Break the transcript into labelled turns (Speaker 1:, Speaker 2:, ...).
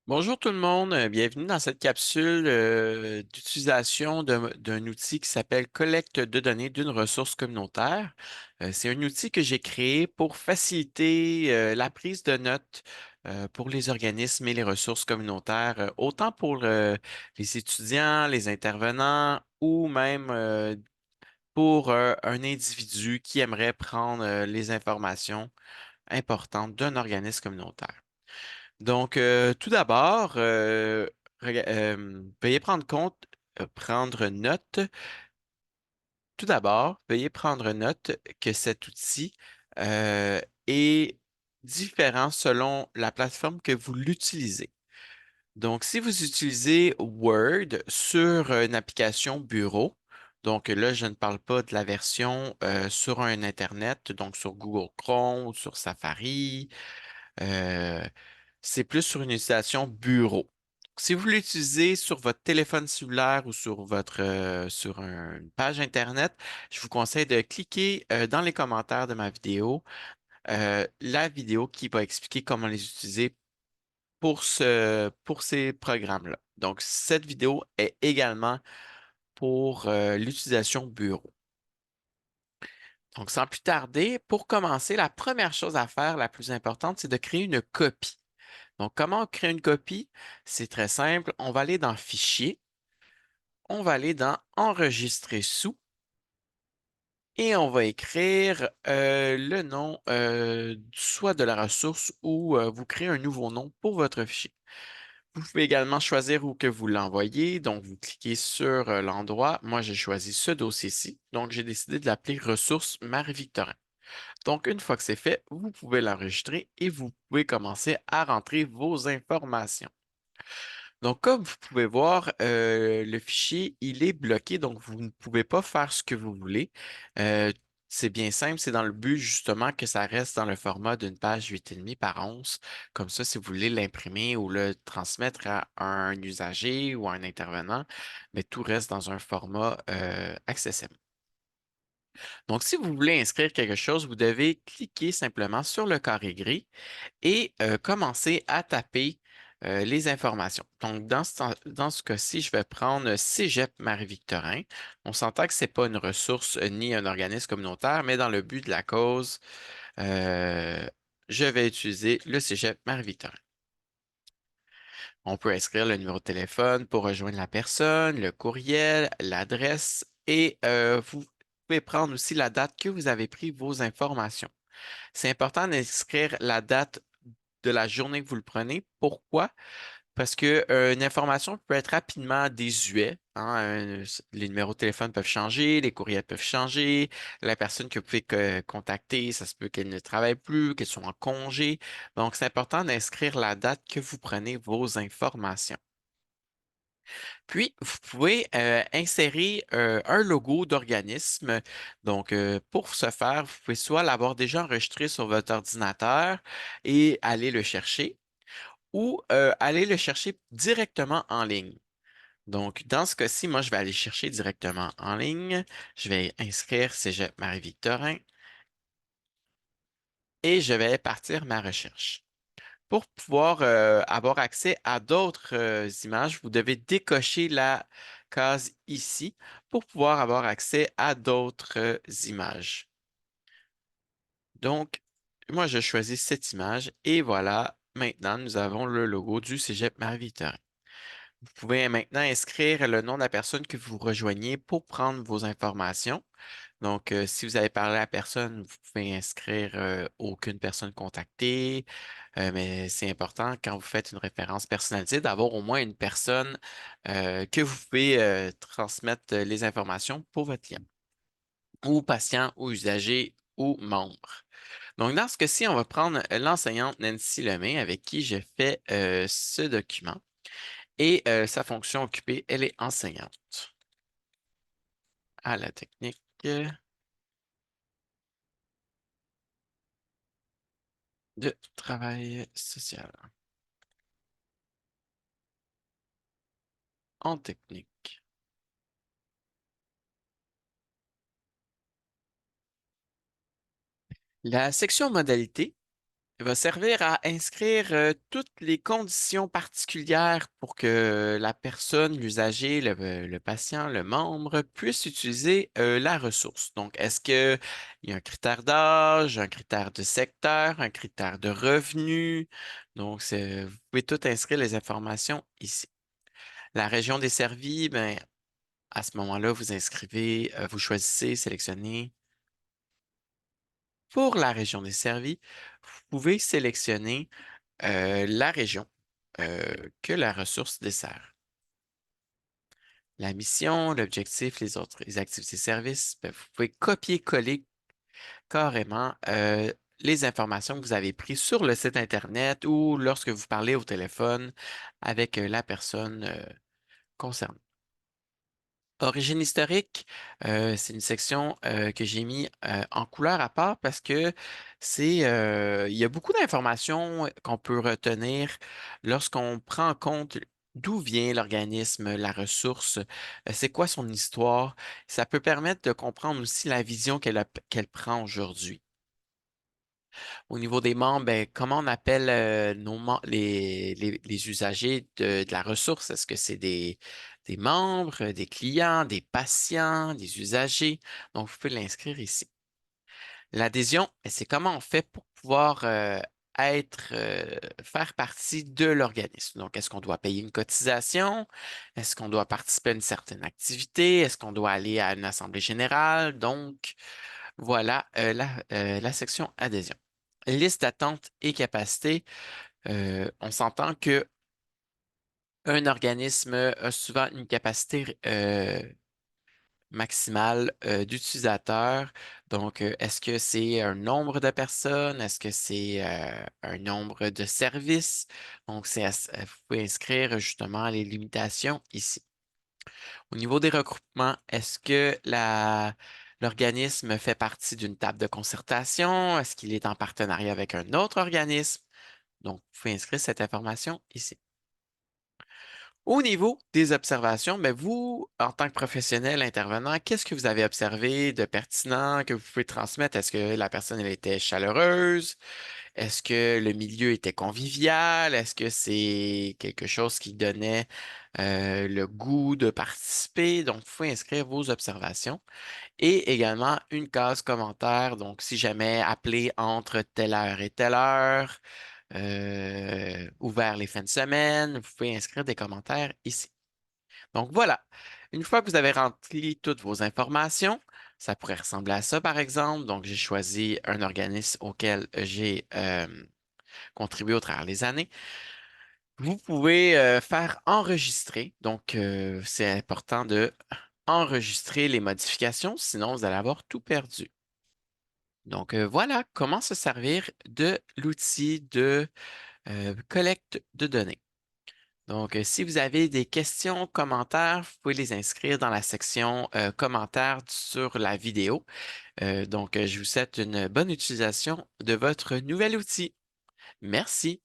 Speaker 1: Bonjour tout le monde, bienvenue dans cette capsule d'utilisation d'un outil qui s'appelle collecte de données d'une ressource communautaire. C'est un outil que j'ai créé pour faciliter la prise de notes pour les organismes et les ressources communautaires, autant pour les étudiants, les intervenants ou même pour un individu qui aimerait prendre les informations importantes d'un organisme communautaire. Donc, tout d'abord, veuillez prendre compte, prendre note. Tout d'abord, veuillez prendre note que cet outil est différent selon la plateforme que vous l'utilisez. Donc, si vous utilisez Word sur une application bureau, donc là, je ne parle pas de la version sur un Internet, donc sur Google Chrome ou sur Safari, euh, c'est plus sur une utilisation bureau. Si vous l'utilisez sur votre téléphone cellulaire ou sur une page Internet, je vous conseille de cliquer dans les commentaires de ma vidéo, la vidéo qui va expliquer comment les utiliser pour ces programmes-là. Donc, cette vidéo est également pour l'utilisation bureau. Donc, sans plus tarder, pour commencer, la première chose à faire, la plus importante, c'est de créer une copie. Donc, comment on crée une copie? C'est très simple. On va aller dans Fichier, on va aller dans Enregistrer sous et on va écrire le nom soit de la ressource ou vous créez un nouveau nom pour votre fichier. Vous pouvez également choisir où que vous l'envoyez. Donc, vous cliquez sur l'endroit. Moi, j'ai choisi ce dossier-ci. Donc, j'ai décidé de l'appeler Ressources Marie-Victorin. Donc, une fois que c'est fait, vous pouvez l'enregistrer et vous pouvez commencer à rentrer vos informations. Donc, comme vous pouvez voir, le fichier, il est bloqué, donc vous ne pouvez pas faire ce que vous voulez. Euh, c'est bien simple, c'est dans le but justement que ça reste dans le format d'une page 8,5 par 11. Comme ça, si vous voulez l'imprimer ou le transmettre à un usager ou à un intervenant, mais tout reste dans un format accessible. Donc, si vous voulez inscrire quelque chose, vous devez cliquer simplement sur le carré gris et commencer à taper les informations. Donc, dans ce cas-ci, je vais prendre Cégep Marie-Victorin. On s'entend que ce n'est pas une ressource ni un organisme communautaire, mais dans le but de la cause, euh, je vais utiliser le Cégep Marie-Victorin. On peut inscrire le numéro de téléphone pour rejoindre la personne, le courriel, l'adresse et vous pouvez prendre aussi la date que vous avez pris vos informations. C'est important d'inscrire la date de la journée que vous le prenez. Pourquoi? Parce que une information peut être rapidement désuet, hein. Les numéros de téléphone peuvent changer, les courriels peuvent changer, la personne que vous pouvez contacter, ça se peut qu'elle ne travaille plus, qu'elle soit en congé. Donc, c'est important d'inscrire la date que vous prenez vos informations. Puis, vous pouvez insérer un logo d'organisme. Donc, pour ce faire, vous pouvez soit l'avoir déjà enregistré sur votre ordinateur et aller le chercher, ou aller le chercher directement en ligne. Donc, dans ce cas-ci, moi, je vais aller chercher directement en ligne. Je vais inscrire Cégep Marie-Victorin et je vais partir ma recherche. Pour pouvoir avoir accès à d'autres images, vous devez décocher la case ici pour pouvoir avoir accès à d'autres images. Donc, moi, je choisis cette image et voilà, maintenant, nous avons le logo du Cégep Marie-Victorin. Vous pouvez maintenant inscrire le nom de la personne que vous rejoignez pour prendre vos informations. Donc, si vous avez parlé à personne, vous pouvez inscrire aucune personne contactée. Mais c'est important quand vous faites une référence personnalisée d'avoir au moins une personne que vous pouvez transmettre les informations pour votre client, ou patient, ou usager, ou membre. Donc, dans ce cas-ci, on va prendre l'enseignante Nancy Lemay avec qui j'ai fait ce document. Et sa fonction occupée, elle est enseignante à la technique de travail social en technique. La section modalité Il va servir à inscrire toutes les conditions particulières pour que la personne, l'usager, le patient, le membre puisse utiliser la ressource. Donc, est-ce qu'il y a un critère d'âge, un critère de secteur, un critère de revenu? Donc, vous pouvez tout inscrire les informations ici. La région desservie, ben, à ce moment-là, vous inscrivez, vous choisissez, sélectionnez. Pour la région desservie, vous pouvez sélectionner la région que la ressource dessert. La mission, l'objectif, les activités services, ben, vous pouvez copier-coller carrément les informations que vous avez prises sur le site Internet ou lorsque vous parlez au téléphone avec la personne concernée. Origine historique, c'est une section que j'ai mis en couleur à part parce que il y a beaucoup d'informations qu'on peut retenir lorsqu'on prend en compte d'où vient l'organisme, la ressource, c'est quoi son histoire. Ça peut permettre de comprendre aussi la vision qu'elle prend aujourd'hui. Au niveau des membres, ben, comment on appelle les usagers de la ressource? Est-ce que c'est des membres, des clients, des patients, des usagers? Donc, vous pouvez l'inscrire ici. L'adhésion, ben, c'est comment on fait pour pouvoir faire partie de l'organisme. Donc, est-ce qu'on doit payer une cotisation? Est-ce qu'on doit participer à une certaine activité? Est-ce qu'on doit aller à une assemblée générale? Donc, voilà la section adhésion. Liste d'attente et capacité. On s'entend que un organisme a souvent une capacité maximale d'utilisateurs. Donc, est-ce que c'est un nombre de personnes? Est-ce que c'est un nombre de services? Donc, vous pouvez inscrire justement les limitations ici. Au niveau des regroupements, est-ce que l'organisme fait partie d'une table de concertation? Est-ce qu'il est en partenariat avec un autre organisme? Donc, vous pouvez inscrire cette information ici. Au niveau des observations, ben vous, en tant que professionnel intervenant, qu'est-ce que vous avez observé de pertinent que vous pouvez transmettre? Est-ce que la personne elle était chaleureuse? Est-ce que le milieu était convivial? Est-ce que c'est quelque chose qui donnait le goût de participer? Donc, vous pouvez inscrire vos observations. Et également une case commentaire. Donc, si jamais appelé entre telle heure et telle heure, ouvert les fins de semaine, vous pouvez inscrire des commentaires ici. Donc, voilà. Une fois que vous avez rempli toutes vos informations, ça pourrait ressembler à ça, par exemple. Donc, j'ai choisi un organisme auquel j'ai contribué au travers des années. Vous pouvez faire enregistrer. Donc, c'est important de enregistrer les modifications, sinon vous allez avoir tout perdu. Donc, voilà comment se servir de l'outil de collecte de données. Donc, si vous avez des questions, commentaires, vous pouvez les inscrire dans la section commentaires sur la vidéo. Donc, je vous souhaite une bonne utilisation de votre nouvel outil. Merci.